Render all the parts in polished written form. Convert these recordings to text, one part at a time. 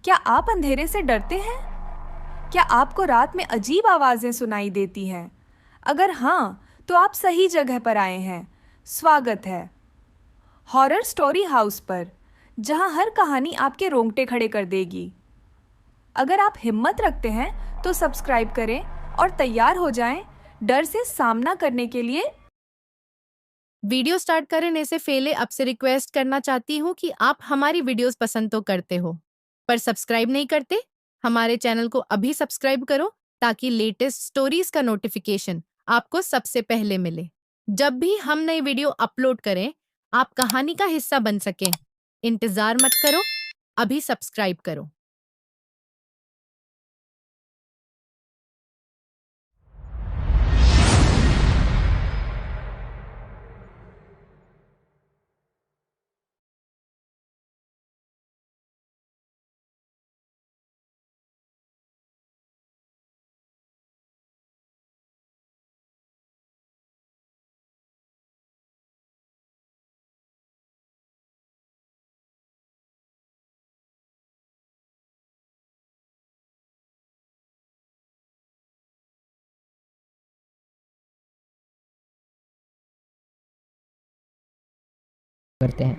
क्या आप अंधेरे से डरते हैं? क्या आपको रात में अजीब आवाजें सुनाई देती हैं? अगर हाँ, तो आप सही जगह पर आए हैं। स्वागत है हॉरर स्टोरी हाउस पर, जहां हर कहानी आपके रोंगटे खड़े कर देगी। अगर आप हिम्मत रखते हैं तो सब्सक्राइब करें और तैयार हो जाएं डर से सामना करने के लिए। वीडियो स्टार्ट करने से पहले आपसे रिक्वेस्ट करना चाहती हूँ कि आप हमारी वीडियोस पसंद तो करते हो, पर सब्सक्राइब नहीं करते। हमारे चैनल को अभी सब्सक्राइब करो ताकि लेटेस्ट स्टोरीज का नोटिफिकेशन आपको सबसे पहले मिले। जब भी हम नई वीडियो अपलोड करें, आप कहानी का हिस्सा बन सकें। इंतजार मत करो, अभी सब्सक्राइब करो। करते हैं।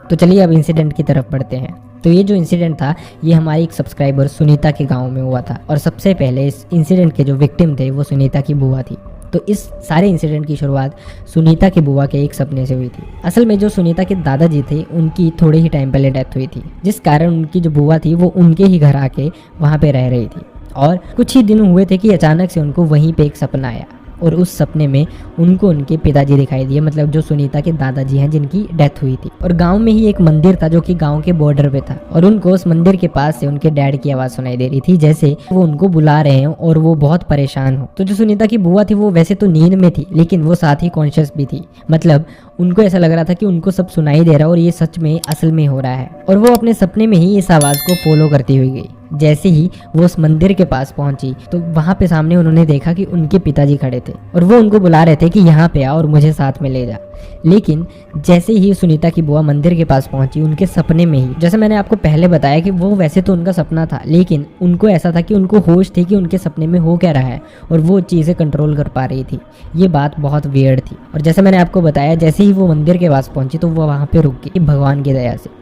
तो चलिए अब इंसिडेंट की तरफ बढ़ते हैं। तो ये जो इंसिडेंट था, ये हमारी एक सब्सक्राइबर सुनीता के गांव में हुआ था, और सबसे पहले इस इंसिडेंट के जो विक्टिम थे वो सुनीता की बुआ थी। तो इस सारे इंसिडेंट की शुरुआत सुनीता की बुआ के एक सपने से हुई थी। असल में जो सुनीता के दादाजी थे, उनकी थोड़े ही टाइम पहले डेथ हुई थी, जिस कारण उनकी जो बुआ थी वो उनके ही घर आके वहाँ पे रह रही थी। और कुछ ही दिन हुए थे कि अचानक से उनको वहीं पे एक सपना आया, और उस सपने में उनको उनके पिताजी दिखाई दिए, मतलब जो सुनीता के दादाजी हैं जिनकी डेथ हुई थी। और गांव में ही एक मंदिर था जो कि गांव के बॉर्डर पे था, और उनको उस मंदिर के पास से उनके डैड की आवाज़ सुनाई दे रही थी, जैसे वो उनको बुला रहे हैं और वो बहुत परेशान हो। तो जो सुनीता की बुआ थी वो वैसे तो नींद में थी, लेकिन वो साथ ही कॉन्शियस भी थी। मतलब उनको ऐसा लग रहा था कि उनको सब सुनाई दे रहा है और ये सच में असल में हो रहा है। और वो अपने सपने में ही इस आवाज़ को फॉलो करती हुई गई। जैसे ही वो उस मंदिर के पास पहुंची तो वहां पे सामने उन्होंने देखा कि उनके पिताजी खड़े थे, और वो उनको बुला रहे थे कि यहाँ पे आ और मुझे साथ में ले जा। लेकिन जैसे ही सुनीता की बुआ मंदिर के पास पहुंची, उनके सपने में ही, जैसे मैंने आपको पहले बताया कि वो वैसे तो उनका सपना था, लेकिन उनको ऐसा था कि उनको होश थी कि उनके सपने में हो क्या रहा है, और वो चीज़ें कंट्रोल कर पा रही थी। ये बात बहुत वियर्ड थी। और जैसे मैंने आपको बताया, जैसे ही वो मंदिर के पास पहुंची तो वो वहाँ पे रुक गई भगवान की दया से।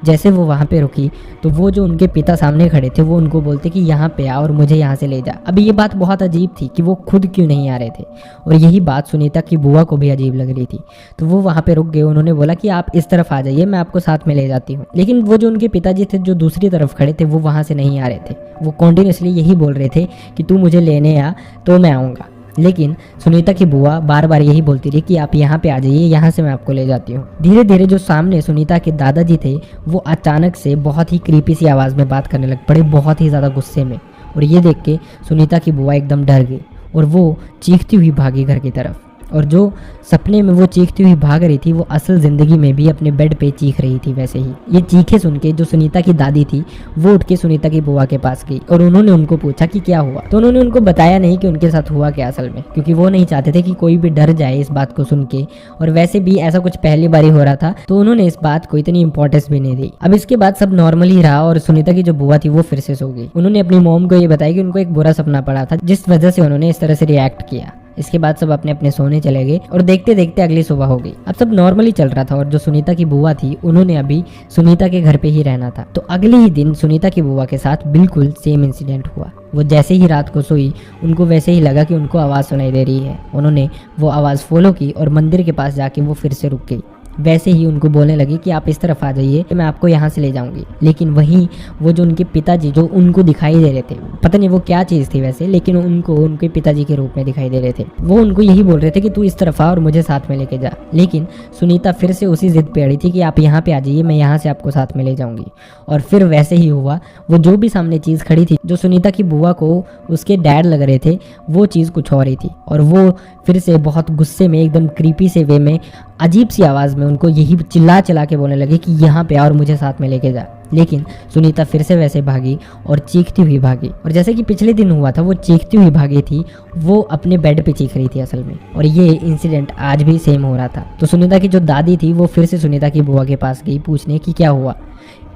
जैसे वो वहाँ पे रुकी तो वो जो उनके पिता सामने खड़े थे वो उनको बोलते कि यहाँ पे आ और मुझे यहाँ से ले जा। अभी ये बात बहुत अजीब थी कि वो खुद क्यों नहीं आ रहे थे, और यही बात सुनीता की बुआ को भी अजीब लग रही थी। तो वो वहाँ पे रुक गए। उन्होंने बोला कि आप इस तरफ आ जाइए, मैं आपको साथ में ले जाती हूँ। लेकिन वो जो उनके पिताजी थे जो दूसरी तरफ खड़े थे, वो वहाँ से नहीं आ रहे थे। वो कॉन्टिन्यूसली यही बोल रहे थे कि तू मुझे लेने आ तो मैं आऊँगा। लेकिन सुनीता की बुआ बार बार यही बोलती रही कि आप यहाँ पे आ जाइए, यहाँ से मैं आपको ले जाती हूँ। धीरे धीरे जो सामने सुनीता के दादाजी थे वो अचानक से बहुत ही क्रीपी सी आवाज़ में बात करने लग पड़े, बहुत ही ज़्यादा गुस्से में। और ये देख के सुनीता की बुआ एकदम डर गई और वो चीखती हुई भागी घर की तरफ। और जो सपने में वो चीखती हुई भाग रही थी, वो असल ज़िंदगी में भी अपने बेड पे चीख रही थी वैसे ही। ये चीखे सुन के जो सुनीता की दादी थी वो उठ के सुनीता की बुआ के पास गई, और उन्होंने उनको पूछा कि क्या हुआ। तो उन्होंने उनको बताया नहीं कि उनके साथ हुआ क्या असल में, क्योंकि वो नहीं चाहते थे कि कोई भी डर जाए इस बात को सुन के। और वैसे भी ऐसा कुछ पहली बार ही हो रहा था, तो उन्होंने इस बात को इतनी इंपॉर्टेंस भी नहीं दी। अब इसके बाद सब नॉर्मल ही रहा, और सुनीता की जो बुआ थी वो फिर से सो गई। उन्होंने अपनी मॉम को ये बताया कि उनको एक बुरा सपना पड़ा था, जिस वजह से उन्होंने इस तरह से रिएक्ट किया। इसके बाद सब अपने अपने सोने चले गए, और देखते देखते अगली सुबह हो गई। अब सब नॉर्मली चल रहा था, और जो सुनीता की बुआ थी उन्होंने अभी सुनीता के घर पे ही रहना था। तो अगले ही दिन सुनीता की बुआ के साथ बिल्कुल सेम इंसिडेंट हुआ। वो जैसे ही रात को सोई, उनको वैसे ही लगा कि उनको आवाज़ सुनाई दे रही है। उन्होंने वो आवाज़ फॉलो की और मंदिर के पास जाके वो फिर से रुक गई। वैसे ही उनको बोलने लगी कि आप इस तरफ आ जाइए, मैं आपको यहाँ से ले जाऊंगी। लेकिन वहीं वो जो उनके पिताजी जो उनको दिखाई दे रहे थे, पता नहीं वो क्या चीज़ थी वैसे, लेकिन उनको उनके पिताजी के रूप में दिखाई दे रहे थे। वो उनको यही बोल रहे थे कि तू इस तरफ आ और मुझे साथ में लेके जा। लेकिन सुनीता फिर से उसी जिद पे अड़ी थी कि आप यहाँ पे आ जाइए, मैं यहाँ से आपको साथ में ले जाऊंगी। और फिर वैसे ही हुआ। वो जो भी सामने चीज़ खड़ी थी, जो सुनीता की बुआ को उसके डैड लग रहे थे, वो चीज़ कुछ और ही थी। और वो फिर से बहुत गुस्से में एकदम क्रीपी से वे में अजीब सी आवाज़ में उनको यही चिल्ला चिल्ला के बोलने लगे कि यहाँ पे आ और मुझे साथ में लेके जा। लेकिन सुनीता फिर से वैसे भागी और चीखती हुई भागी, और जैसे कि पिछले दिन हुआ था वो चीखती हुई भागी थी, वो अपने बेड पे चीख रही थी असल में। और ये इंसिडेंट आज भी सेम हो रहा था। तो सुनीता की जो दादी थी वो फिर से सुनीता की बुआ के पास गई पूछने कि क्या हुआ।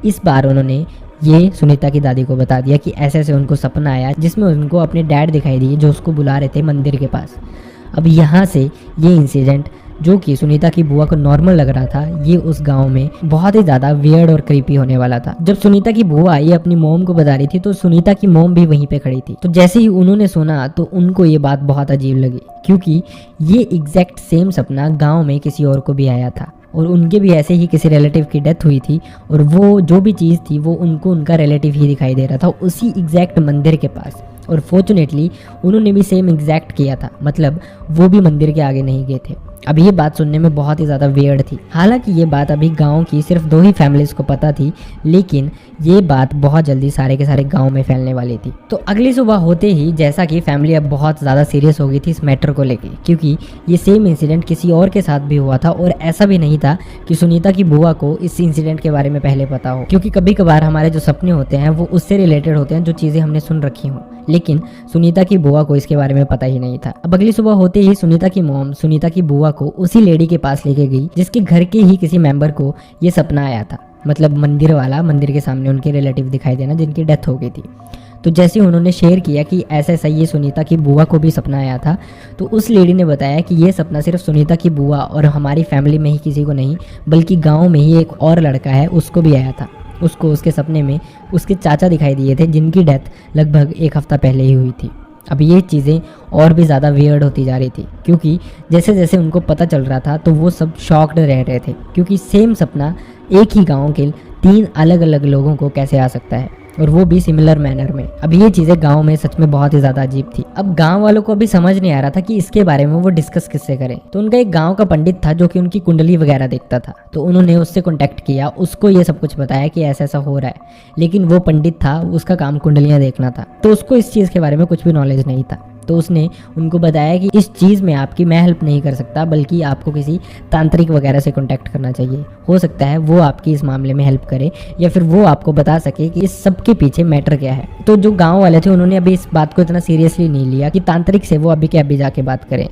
इस बार उन्होंने ये सुनीता की दादी को बता दिया कि ऐसे ऐसे उनको सपना आया जिसमें उनको अपने डैड दिखाई दिए जो उसको बुला रहे थे मंदिर के पास। अब यहाँ से ये इंसिडेंट जो कि सुनीता की बुआ को नॉर्मल लग रहा था, ये उस गांव में बहुत ही ज़्यादा वियर्ड और क्रीपी होने वाला था। जब सुनीता की बुआ ये अपनी मोम को बता रही थी तो सुनीता की मोम भी वहीं पे खड़ी थी। तो जैसे ही उन्होंने सुना तो उनको ये बात बहुत अजीब लगी, क्योंकि ये एग्जैक्ट सेम सपना गाँव में किसी और को भी आया था और उनके भी ऐसे ही किसी रिलेटिव की डेथ हुई थी, और वो जो भी चीज़ थी वो उनको उनका रिलेटिव ही दिखाई दे रहा था उसी एग्जैक्ट मंदिर के पास। और फॉर्चुनेटली उन्होंने भी सेम एग्जैक्ट किया था, मतलब वो भी मंदिर के आगे नहीं गए थे। अब ये बात सुनने में बहुत ही ज़्यादा वियर्ड थी। हालांकि ये बात अभी गांव की सिर्फ 2 ही फैमिलीज़ को पता थी, लेकिन ये बात बहुत जल्दी सारे के सारे गांव में फैलने वाली थी। तो अगली सुबह होते ही जैसा कि फैमिली अब बहुत ज़्यादा सीरियस हो गई थी इस मैटर को लेके, क्योंकि ये सेम इंसिडेंट किसी और के साथ भी हुआ था और ऐसा भी नहीं था कि सुनीता की बुआ को इस इंसिडेंट के बारे में पहले पता हो, क्योंकि कभी कभार हमारे जो सपने होते हैं वो उससे रिलेटेड होते हैं जो चीज़ें हमने सुन रखी हों, लेकिन सुनीता की बुआ को इसके बारे में पता ही नहीं था। अब अगली सुबह होते ही सुनीता की मॉम सुनीता की बुआ को उसी लेडी के पास लेके गई जिसके घर के ही किसी मेंबर को ये सपना आया था, मतलब मंदिर वाला, मंदिर के सामने उनके रिलेटिव दिखाई देना जिनकी डेथ हो गई थी। तो जैसे उन्होंने शेयर किया कि ऐसा ऐसा ये सुनीता की बुआ को भी सपना आया था, तो उस लेडी ने बताया कि ये सपना सिर्फ सुनीता की बुआ और हमारी फैमिली में ही किसी को नहीं, बल्कि गाँव में ही एक और लड़का है उसको भी आया था। उसको उसके सपने में उसके चाचा दिखाई दिए थे जिनकी डेथ लगभग 1 हफ्ता पहले ही हुई थी। अब ये चीज़ें और भी ज़्यादा वियर्ड होती जा रही थी, क्योंकि जैसे जैसे उनको पता चल रहा था तो वो सब शॉक्ड रह रहे थे, क्योंकि सेम सपना एक ही गांव के 3 अलग अलग लोगों को कैसे आ सकता है, और वो भी सिमिलर मैनर में। अब ये चीज़ें गांव में सच में बहुत ही ज़्यादा अजीब थी। अब गांव वालों को अभी समझ नहीं आ रहा था कि इसके बारे में वो डिस्कस किससे करें। तो उनका एक गांव का पंडित था जो कि उनकी कुंडली वगैरह देखता था, तो उन्होंने उससे कॉन्टैक्ट किया, उसको ये सब कुछ बताया कि ऐसा ऐसा हो रहा है। लेकिन वो पंडित था, उसका काम कुंडलियाँ देखना था, तो उसको इस चीज़ के बारे में कुछ भी नॉलेज नहीं था। तो उसने उनको बताया कि इस चीज़ में आपकी मैं हेल्प नहीं कर सकता, बल्कि आपको किसी तांत्रिक वगैरह से कांटेक्ट करना चाहिए। हो सकता है वो आपकी इस मामले में हेल्प करे, या फिर वो आपको बता सके कि इस सब के पीछे मैटर क्या है। तो जो गांव वाले थे उन्होंने अभी इस बात को इतना सीरियसली नहीं लिया कि तांत्रिक से वो अभी के अभी जाके बात करें।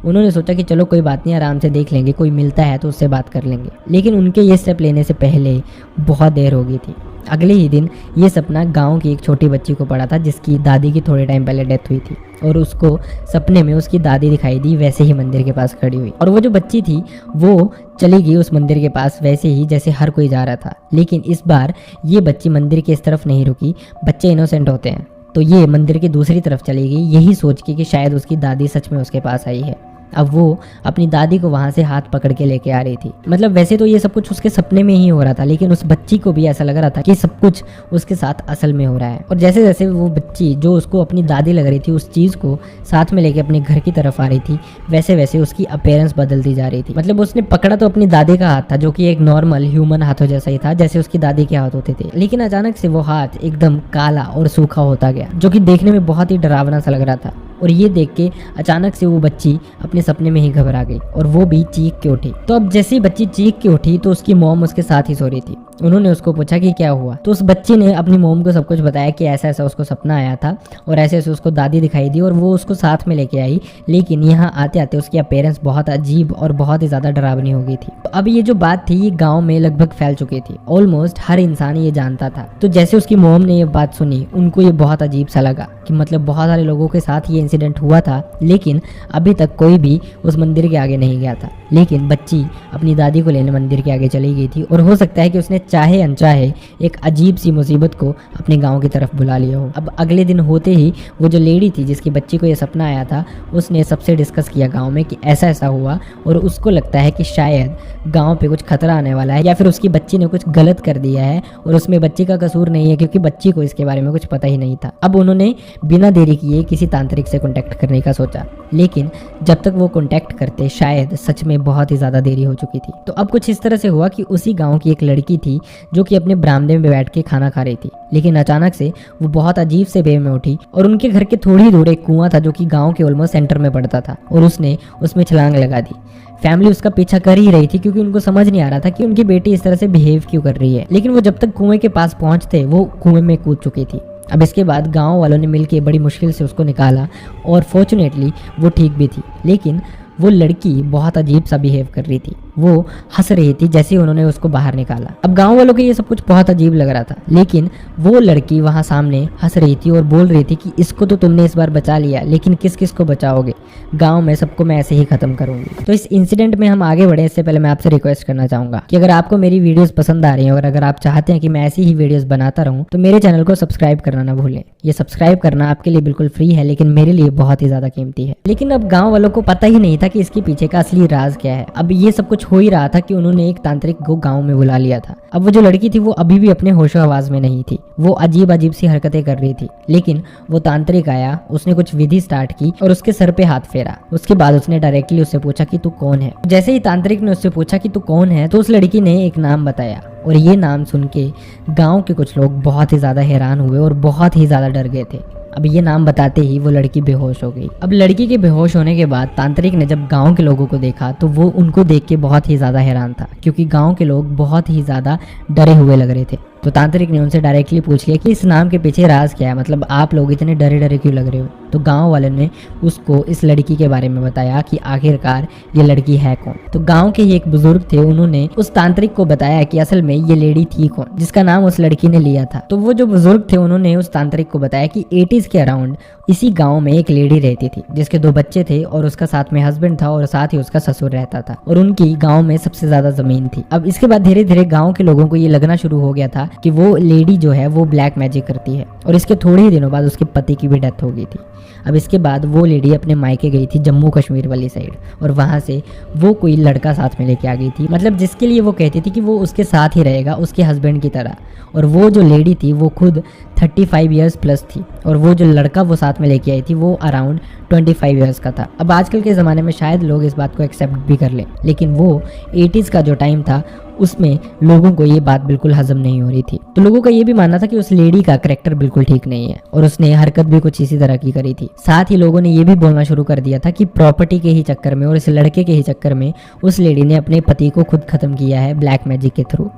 उन्होंने सोचा कि चलो कोई बात नहीं, आराम से देख लेंगे, कोई मिलता है तो उससे बात कर लेंगे। लेकिन उनके ये स्टेप लेने से पहले बहुत देर हो गई थी। अगले ही दिन ये सपना गांव की एक छोटी बच्ची को पड़ा था जिसकी दादी की थोड़े टाइम पहले डेथ हुई थी, और उसको सपने में उसकी दादी दिखाई दी वैसे ही मंदिर के पास खड़ी हुई। और वो जो बच्ची थी वो चली गई उस मंदिर के पास वैसे ही जैसे हर कोई जा रहा था। लेकिन इस बार ये बच्ची मंदिर की इस तरफ नहीं रुकी, बच्चे इनोसेंट होते हैं, तो ये मंदिर की दूसरी तरफ चली गई, यही सोच के कि शायद उसकी दादी सच में उसके पास आई है। अब वो अपनी दादी को वहाँ से हाथ पकड़ के लेके आ रही थी। मतलब वैसे तो ये सब कुछ उसके सपने में ही हो रहा था, लेकिन उस बच्ची को भी ऐसा लग रहा था कि सब कुछ उसके साथ असल में हो रहा है। और जैसे जैसे वो बच्ची जो उसको अपनी दादी लग रही थी उस चीज़ को साथ में लेके अपने घर की तरफ आ रही थी, वैसे वैसे उसकी अपीयरेंस बदलती जा रही थी। मतलब उसने पकड़ा तो अपनी दादी का हाथ था जो कि एक नॉर्मल ह्यूमन हाथों जैसा ही था जैसे उसकी दादी के हाथ होते थे, लेकिन अचानक से वो हाथ एकदम काला और सूखा होता गया, जो कि देखने में बहुत ही डरावना सा लग रहा था। और ये देख के अचानक से वो बच्ची अपने सपने में ही घबरा गई और वो भी चीख के उठी। तो अब जैसे ही बच्ची चीख के उठी तो उसकी मॉम उसके साथ ही सो रही थी। उन्होंने उसको पूछा कि क्या हुआ, तो उस बच्ची ने अपनी मॉम को सब कुछ बताया कि ऐसा ऐसा उसको सपना आया था और ऐसे ऐसे उसको दादी दिखाई दी और वो उसको साथ में लेके आई, लेकिन यहाँ आते आते उसकी अपीयरेंस बहुत अजीब और बहुत ही ज़्यादा डरावनी हो गई थी। तो अब ये जो बात थी ये गाँव में लगभग फैल चुकी थी, ऑलमोस्ट हर इंसान ये जानता था। तो जैसे उसकी मॉम ने ये बात सुनी उनको ये बहुत अजीब सा लगा कि मतलब बहुत सारे लोगों के साथ ये इंसिडेंट हुआ था, लेकिन अभी तक कोई भी उस मंदिर के आगे नहीं गया था। लेकिन बच्ची अपनी दादी को लेने मंदिर के आगे चली गई थी और हो सकता है कि उसने चाहे अनचाहे एक अजीब सी मुसीबत को अपने गांव की तरफ बुला लिया हो। अब अगले दिन होते ही वो जो लेडी थी जिसकी बच्ची को ये सपना आया था उसने सबसे डिस्कस किया गांव में कि ऐसा ऐसा हुआ और उसको लगता है कि शायद गांव पे कुछ खतरा आने वाला है या फिर उसकी बच्ची ने कुछ गलत कर दिया है और उसमें बच्ची का कसूर नहीं है क्योंकि बच्ची को इसके बारे में कुछ पता ही नहीं था। अब उन्होंने बिना देरी किए किसी तांत्रिक से कॉन्टैक्ट करने का सोचा, लेकिन जब तक वो कॉन्टैक्ट करते शायद सच में बहुत ही ज़्यादा देरी हो चुकी थी। तो अब कुछ इस तरह से हुआ कि उसी गांव की एक लड़की थी थी जो कि अपने बरामदे में बैठ के खाना खा रही थी, लेकिन अचानक से वो बहुत अजीब से वे में उठी और उनके घर के थोड़ी दूर एक कुआं था जो कि गांव के ऑलमोस्ट सेंटर में पड़ता था और उसने उसमें छलांग लगा दी। फैमिली उसका पीछा कर ही रही थी क्योंकि उनको समझ नहीं आ रहा था कि उनकी बेटी इस तरह से बिहेव क्यों कर रही है, लेकिन वो जब तक कुएं के पास पहुंचते वो कुएं में कूद चुकी थी। अब इसके बाद गांव वालों ने मिलकर बड़ी मुश्किल से उसको निकाला और फॉर्चुनेटली वो ठीक भी थी, लेकिन वो लड़की बहुत अजीब सा बिहेव कर रही थी। वो हंस रही थी जैसे ही उन्होंने उसको बाहर निकाला। अब गांव वालों को ये सब कुछ बहुत अजीब लग रहा था, लेकिन वो लड़की वहां सामने हंस रही थी और बोल रही थी कि इसको तो तुमने इस बार बचा लिया, लेकिन किस किस को बचाओगे, गांव में सबको मैं ऐसे ही खत्म करूंगी। तो इस इंसिडेंट में हम आगे बढ़े इससे पहले मैं आपसे रिक्वेस्ट करना चाहूंगा कि अगर आपको मेरी वीडियोस पसंद आ रही है और अगर आप चाहते हैं कि मैं ऐसी ही वीडियोस बनाता रहूं तो मेरे चैनल को सब्सक्राइब करना ना भूलें। ये सब्सक्राइब करना आपके लिए बिल्कुल फ्री है, लेकिन मेरे लिए बहुत ही ज्यादा कीमती है। लेकिन अब गाँव वालों को पता ही नहीं था कि इसके पीछे का असली राज क्या है। अब ये सब कुछ हो ही रहा था कि उन्होंने एक तांत्रिक को गांव में बुला लिया था। अब वो जो लड़की थी वो अभी भी अपने होशो आवाज में नहीं थी, वो अजीब अजीब सी हरकतें कर रही थी, लेकिन वो तांत्रिक आया, उसने कुछ विधि स्टार्ट की और उसके सर पे हाथ फेरा। उसके बाद उसने डायरेक्टली उससे पूछा कि तू कौन है। जैसे ही तांत्रिक ने उससे पूछा कि तू कौन है तो उस लड़की ने एक नाम बताया और ये नाम सुन के गाँव के कुछ लोग बहुत ही ज्यादा हैरान हुए और बहुत ही ज्यादा डर गए थे। अब ये नाम बताते ही वो लड़की बेहोश हो गई। अब लड़की के बेहोश होने के बाद तांत्रिक ने जब गांव के लोगों को देखा तो वो उनको देख के बहुत ही ज़्यादा हैरान था, क्योंकि गांव के लोग बहुत ही ज़्यादा डरे हुए लग रहे थे। तो तांत्रिक ने उनसे डायरेक्टली पूछ लिया कि इस नाम के पीछे राज क्या है, मतलब आप लोग इतने डरे डरे क्यों लग रहे हो। तो गांव वाले ने उसको इस लड़की के बारे में बताया कि आखिरकार ये लड़की है कौन। तो गांव के ही एक बुजुर्ग थे, उन्होंने उस तांत्रिक को बताया कि असल में ये लेडी थी कौन जिसका नाम उस लड़की ने लिया था। तो वो जो बुजुर्ग थे उन्होंने उस तांत्रिक को बताया कि 80s के अराउंड इसी गांव में एक लेडी रहती थी जिसके 2 बच्चे थे और उसका साथ में हस्बैंड था और साथ ही उसका ससुर रहता था और उनकी गांव में सबसे ज्यादा जमीन थी। अब इसके बाद धीरे धीरे गांव के लोगों को ये लगना शुरू हो गया था कि वो लेडी जो है वो ब्लैक मैजिक करती है और इसके थोड़े ही दिनों बाद उसके पति की भी डेथ हो गई थी। अब इसके बाद वो लेडी अपने मायके गई थी जम्मू कश्मीर वाली साइड और वहां से वो कोई लड़का साथ में लेके आ गई थी, मतलब जिसके लिए वो कहती थी कि वो उसके साथ ही रहेगा उसके हस्बैंड की तरह। और वो जो लेडी थी वो खुद 35 ईयर्स प्लस थी और वो जो लड़का वो साथ में लेके आई थी वो अराउंड 25 ईयर्स का था। अब आजकल के ज़माने में शायद लोग इस बात को एक्सेप्ट भी कर लें, लेकिन वो 80s का जो टाइम था उसमें लोगों को ये बात बिल्कुल हजम नहीं हो रही थी। तो लोगों का ये भी मानना था कि उस लेडी का कैरेक्टर बिल्कुल ठीक नहीं है और उसने हरकत भी कुछ इसी तरह की करी थी। साथ ही लोगों ने ये भी बोलना शुरू कर दिया था कि प्रॉपर्टी के ही चक्कर में और इस लड़के के ही चक्कर में उस लेडी ने अपने पति को खुद खत्म किया है ब्लैक मैजिक के थ्रू,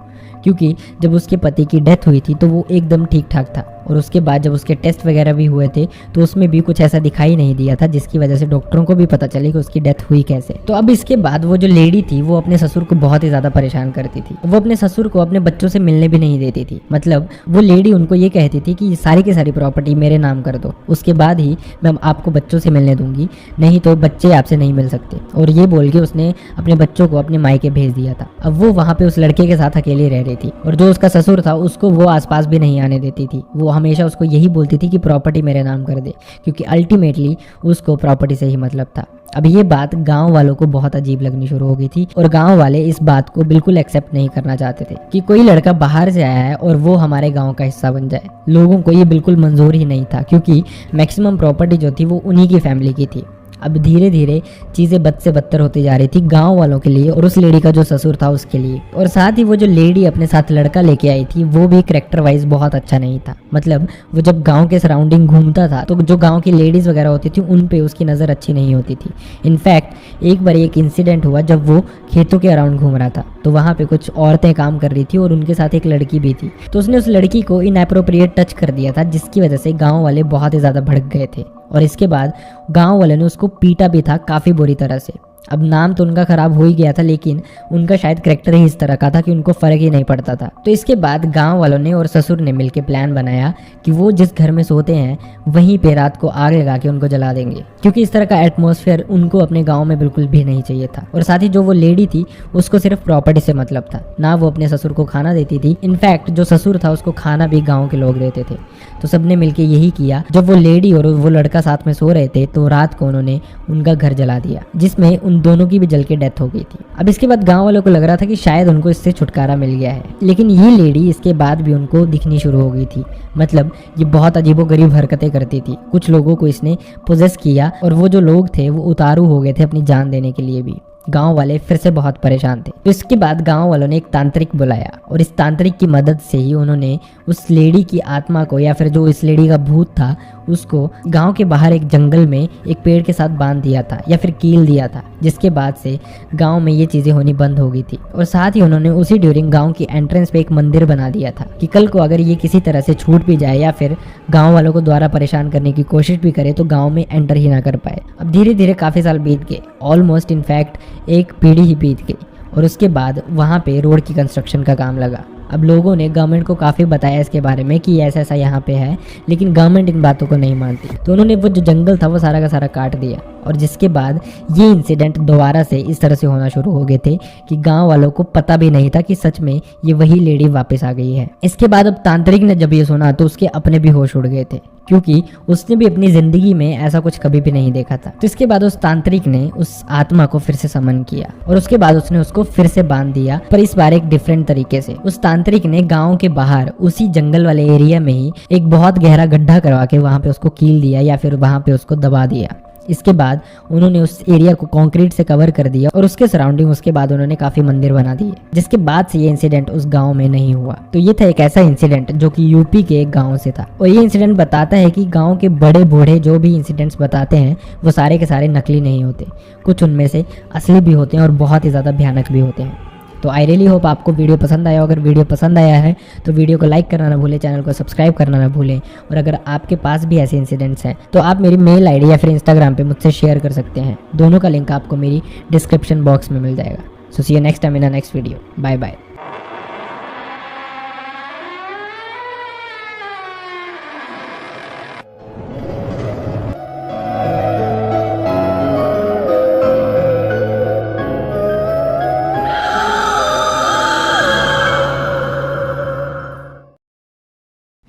क्योंकि जब उसके पति की डेथ हुई थी तो वो एकदम ठीक ठाक था और उसके बाद जब उसके टेस्ट वगैरह भी हुए थे तो उसमें भी कुछ ऐसा दिखाई नहीं दिया था जिसकी वजह से डॉक्टरों को भी पता चले कि उसकी डेथ हुई कैसे। तो अब इसके बाद वो जो लेडी थी वो अपने ससुर को बहुत ही ज़्यादा परेशान करती थी। वो अपने ससुर को अपने बच्चों से मिलने भी नहीं देती थी, मतलब वो लेडी उनको ये कहती थी कि सारी की सारी प्रॉपर्टी मेरे नाम कर दो, उसके बाद ही मैं आपको बच्चों से मिलने दूंगी, नहीं तो बच्चे आपसे नहीं मिल सकते। और ये बोल के उसने अपने बच्चों को अपने मायके भेज दिया था। अब वो वहाँ पे उस लड़के के साथ अकेली रह रही थी और जो उसका ससुर था उसको वो आसपास भी नहीं आने देती थी। वो हमेशा उसको यही बोलती थी कि प्रॉपर्टी मेरे नाम कर दे, क्योंकि अल्टीमेटली उसको प्रॉपर्टी से ही मतलब था। अब ये बात गांव वालों को बहुत अजीब लगनी शुरू हो गई थी और गांव वाले इस बात को बिल्कुल एक्सेप्ट नहीं करना चाहते थे कि कोई लड़का बाहर से आया है और वो हमारे गांव का हिस्सा बन जाए। लोगों को ये बिल्कुल मंजूर ही नहीं था, क्योंकि मैक्सिमम प्रॉपर्टी जो थी वो उन्हीं की फैमिली की थी। अब धीरे धीरे चीज़ें बद से बदतर होती जा रही थी गांव वालों के लिए और उस लेडी का जो ससुर था उसके लिए। और साथ ही वो जो लेडी अपने साथ लड़का लेके आई थी वो भी कैरेक्टर वाइज बहुत अच्छा नहीं था, मतलब वो जब गांव के सराउंडिंग घूमता था तो जो गांव की लेडीज़ वगैरह होती थी उन पे उसकी नज़र अच्छी नहीं होती थी। इनफैक्ट एक बार एक इंसिडेंट हुआ जब वो खेतों के अराउंड घूम रहा था तो वहाँ पे कुछ औरतें काम कर रही थी और उनके साथ एक लड़की भी थी, तो उसने उस लड़की को इनएप्रोप्रिएट टच कर दिया था, जिसकी वजह से गाँव वाले बहुत ही ज़्यादा भड़क गए थे और इसके बाद गांव वाले ने उसको पीटा भी था काफ़ी बुरी तरह से। अब नाम तो उनका खराब हो ही गया था, लेकिन उनका शायद करैक्टर ही इस तरह का था कि उनको फर्क ही नहीं पड़ता था। तो इसके बाद गांव वालों ने और ससुर ने मिलकर प्लान बनाया कि वो जिस घर में सोते हैं वहीं पे रात को आग लगा के उनको जला देंगे, क्योंकि इस तरह का एटमॉस्फेयर उनको अपने गाँव में बिल्कुल भी नहीं चाहिए था। और साथ ही जो वो लेडी थी उसको सिर्फ प्रॉपर्टी से मतलब था, ना वो अपने ससुर को खाना देती थी। इनफैक्ट जो ससुर था उसको खाना भी गाँव के लोग देते थे। तो सबने मिलकर यही किया। जब वो लेडी और वो लड़का साथ में सो रहे थे तो रात को उन्होंने उनका घर जला दिया, जिसमें उन दोनों की भी जल के डेथ हो गई थी। अब इसके बाद गांव वालों को लग रहा था कि शायद उनको इससे छुटकारा मिल गया है, लेकिन ये लेडी इसके बाद भी उनको दिखनी शुरू हो गई थी। मतलब ये बहुत अजीबोगरीब हरकतें करती थी। कुछ लोगों को इसने पोजेस किया और वो जो लोग थे वो उतारू हो गए थे अपनी जान देने के लिए भी। गांव वाले फिर से बहुत परेशान थे। तो इसके बाद गांव वालों ने एक तांत्रिक बुलाया और इस तांत्रिक की मदद से ही उन्होंने उस लेडी की आत्मा को, या फिर जो इस लेडी का भूत था, उसको गांव के बाहर एक जंगल में एक पेड़ के साथ बांध दिया था या फिर कील दिया था, जिसके बाद से गांव में ये चीजें होनी बंद हो गई थी। और साथ ही उन्होंने उसी ड्यूरिंग गांव की एंट्रेंस पे एक मंदिर बना दिया था कि कल को अगर ये किसी तरह से छूट भी जाए या फिर गांव वालों को द्वारा परेशान करने की कोशिश भी करे तो गांव में एंटर ही ना कर पाए। अब धीरे धीरे काफी साल बीत गए, ऑलमोस्ट इनफैक्ट एक पीढ़ी ही बीत गई, और उसके बाद वहाँ पे रोड की कंस्ट्रक्शन का काम लगा। अब लोगों ने गवर्नमेंट को काफ़ी बताया इसके बारे में कि ऐसा ऐसा यहाँ पे है, लेकिन गवर्नमेंट इन बातों को नहीं मानती। तो उन्होंने वो जो जंगल था वो सारा का सारा काट दिया, और जिसके बाद ये इंसिडेंट दोबारा से इस तरह से होना शुरू हो गए थे कि गांव वालों को पता भी नहीं था कि सच में ये वही लेडी वापस आ गई है। इसके बाद अब तांत्रिक ने जब ये सुना तो उसके अपने भी होश उड़ गए थे, क्योंकि उसने भी अपनी जिंदगी में ऐसा कुछ कभी भी नहीं देखा था। तो इसके बाद उस तांत्रिक ने उस आत्मा को फिर से समन किया और उसके बाद उसने उसको फिर से बांध दिया, पर इस बार एक डिफरेंट तरीके से। उस तांत्रिक ने गांव के बाहर उसी जंगल वाले एरिया में ही एक बहुत गहरा गड्ढा करवा के वहां पे उसको कील दिया या फिर वहां पे उसको दबा दिया। इसके बाद उन्होंने उस एरिया को कंक्रीट से कवर कर दिया और उसके सराउंडिंग उसके बाद उन्होंने काफी मंदिर बना दिए, जिसके बाद से ये इंसिडेंट उस गांव में नहीं हुआ। तो ये था एक ऐसा इंसिडेंट जो कि यूपी के एक गांव से था, और ये इंसिडेंट बताता है कि गांव के बड़े बूढ़े जो भी इंसिडेंट्स बताते हैं वो सारे के सारे नकली नहीं होते, कुछ उनमें से असली भी होते हैं और बहुत ही ज़्यादा भयानक भी होते हैं। तो आई रियली होप आपको वीडियो पसंद आया। अगर वीडियो पसंद आया है तो वीडियो को लाइक करना ना भूलें, चैनल को सब्सक्राइब करना ना भूलें, और अगर आपके पास भी ऐसे इंसिडेंट्स हैं तो आप मेरी मेल आईडी या फिर इंस्टाग्राम पे मुझसे शेयर कर सकते हैं। दोनों का लिंक आपको मेरी डिस्क्रिप्शन बॉक्स में मिल जाएगा। So see you next time in a next video. Bye bye.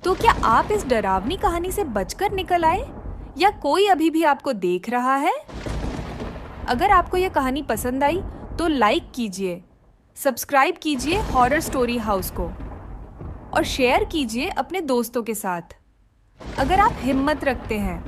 तो क्या आप इस डरावनी कहानी से बचकर निकल आए, या कोई अभी भी आपको देख रहा है? अगर आपको यह कहानी पसंद आई तो लाइक कीजिए, सब्सक्राइब कीजिए हॉरर स्टोरी हाउस को, और शेयर कीजिए अपने दोस्तों के साथ। अगर आप हिम्मत रखते हैं